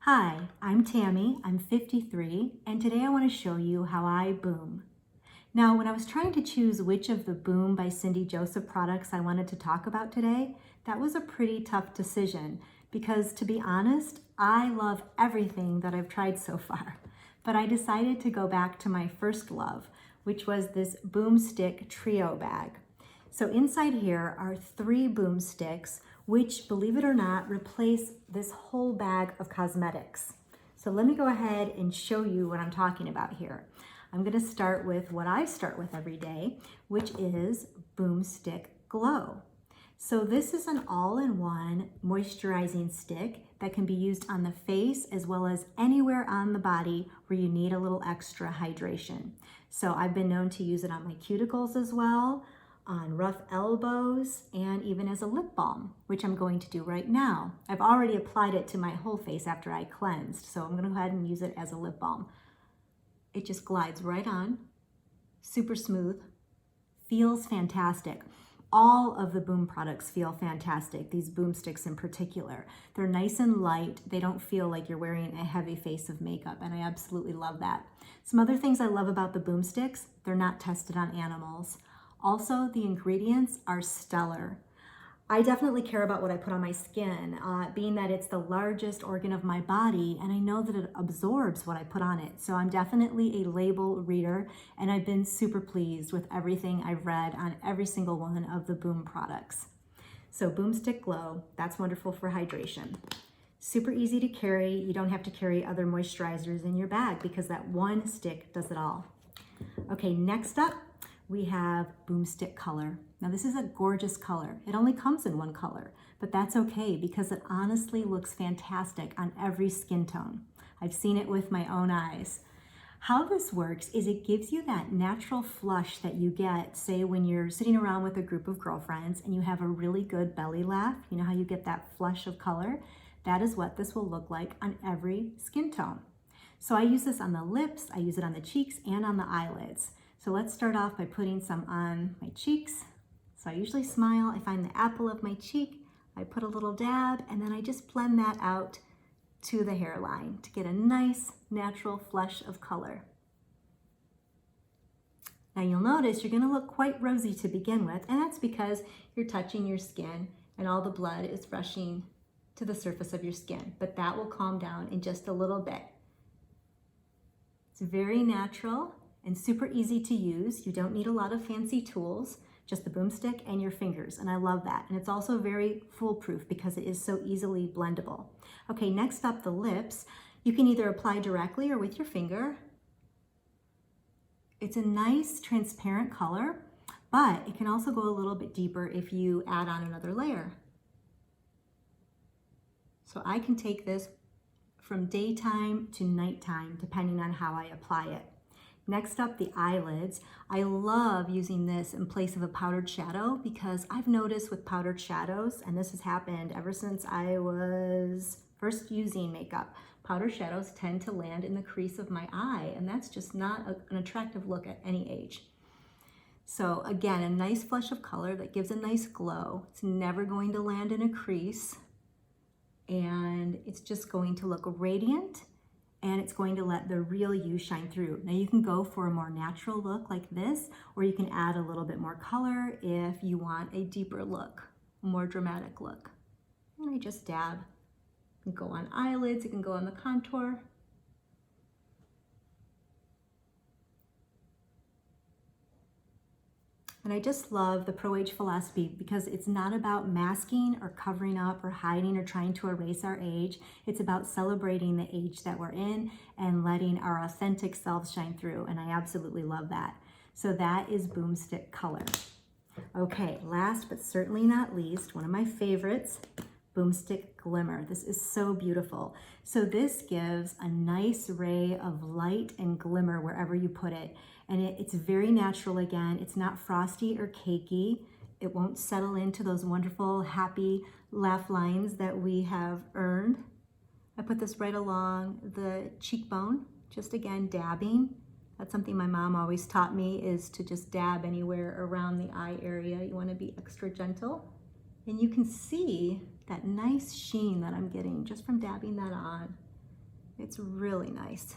Hi, I'm Tammy, I'm 53, and today I want to show you how I boom. Now, when I was trying to choose which of the Boom by Cindy Joseph products I wanted to talk about today, that was a pretty tough decision because, to be honest, I love everything that I've tried so far. But I decided to go back to my first love, which was this Boomstick Trio bag. So inside here are 3 boomsticks, which, believe it or not, replace this whole bag of cosmetics. So let me go ahead and show you what I'm talking about here. I'm gonna start with what I start with every day, which is Boomstick Glow. So this is an all-in-one moisturizing stick that can be used on the face as well as anywhere on the body where you need a little extra hydration. So I've been known to use it on my cuticles as well, on rough elbows, and even as a lip balm, which I'm going to do right now. I've already applied it to my whole face after I cleansed, so I'm gonna go ahead and use it as a lip balm. It just glides right on, super smooth, feels fantastic. All of the Boom products feel fantastic, these Boomsticks in particular. They're nice and light. They don't feel like you're wearing a heavy face of makeup, and I absolutely love that. Some other things I love about the Boomsticks, they're not tested on animals. Also, the ingredients are stellar. I definitely care about what I put on my skin, being that it's the largest organ of my body, and I know that it absorbs what I put on it. So I'm definitely a label reader, and I've been super pleased with everything I've read on every single one of the Boom products. So Boomstick Glow, that's wonderful for hydration. Super easy to carry. You don't have to carry other moisturizers in your bag because that one stick does it all. Okay, next up, we have Boomstick Color. Now this is a gorgeous color. It only comes in one color, but that's okay because it honestly looks fantastic on every skin tone. I've seen it with my own eyes. How this works is it gives you that natural flush that you get, say when you're sitting around with a group of girlfriends and you have a really good belly laugh. You know how you get that flush of color? That is what this will look like on every skin tone. So I use this on the lips, I use it on the cheeks and on the eyelids. So let's start off by putting some on my cheeks. So I usually smile, I find the apple of my cheek, I put a little dab, and then I just blend that out to the hairline to get a nice natural flush of color. Now you'll notice you're gonna look quite rosy to begin with, and that's because you're touching your skin and all the blood is rushing to the surface of your skin, but that will calm down in just a little bit. It's very natural and super easy to use. You don't need a lot of fancy tools, just the boomstick and your fingers, and I love that. And it's also very foolproof because it is so easily blendable. Okay, next up, the lips. You can either apply directly or with your finger. It's a nice transparent color, but it can also go a little bit deeper if you add on another layer. So I can take this from daytime to nighttime, depending on how I apply it. Next up, the eyelids. I love using this in place of a powdered shadow because I've noticed with powdered shadows, and this has happened ever since I was first using makeup, powdered shadows tend to land in the crease of my eye, and that's just not an attractive look at any age. So again, a nice flush of color that gives a nice glow. It's never going to land in a crease, and it's just going to look radiant, and it's going to let the real you shine through. Now you can go for a more natural look like this, or you can add a little bit more color if you want a deeper look, a more dramatic look. And I just dab. It can go on eyelids, it can go on the contour. And I just love the pro-age philosophy because it's not about masking or covering up or hiding or trying to erase our age. It's about celebrating the age that we're in and letting our authentic selves shine through. And I absolutely love that. So that is Boomstick Color. Okay, last but certainly not least, one of my favorites, Boomstick Glimmer. This is so beautiful. So this gives a nice ray of light and glimmer wherever you put it. And it's very natural again. It's not frosty or cakey. It won't settle into those wonderful, happy laugh lines that we have earned. I put this right along the cheekbone, just again, dabbing. That's something my mom always taught me, is to just dab anywhere around the eye area. You wanna be extra gentle. And you can see that nice sheen that I'm getting just from dabbing that on. It's really nice.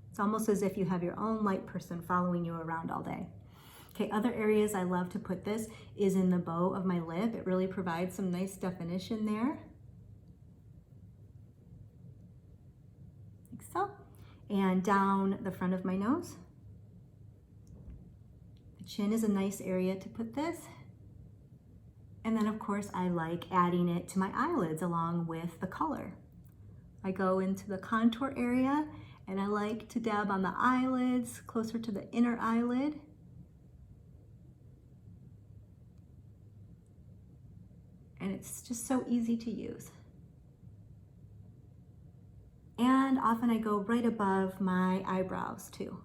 It's almost as if you have your own light person following you around all day. Okay, other areas I love to put this is in the bow of my lip. It really provides some nice definition there. Like so. And down the front of my nose. The chin is a nice area to put this. And then of course I like adding it to my eyelids along with the color. I go into the contour area and I like to dab on the eyelids, closer to the inner eyelid. And it's just so easy to use. And often I go right above my eyebrows too.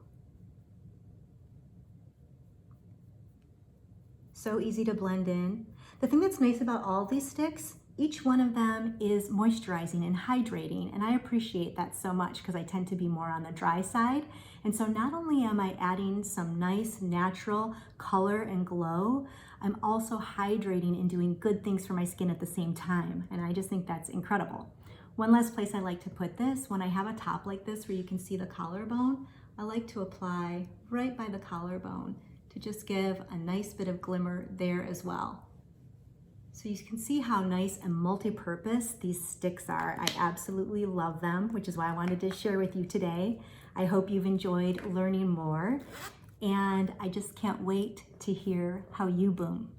So easy to blend in. The thing that's nice about all these sticks, each one of them is moisturizing and hydrating, and I appreciate that so much because I tend to be more on the dry side. And so not only am I adding some nice natural color and glow, I'm also hydrating and doing good things for my skin at the same time, and I just think that's incredible. One last place I like to put this, when I have a top like this where you can see the collarbone, I like to apply right by the collarbone to just give a nice bit of glimmer there as well. So you can see how nice and multi-purpose these sticks are. I absolutely love them, which is why I wanted to share with you today. I hope you've enjoyed learning more, and I just can't wait to hear how you boom.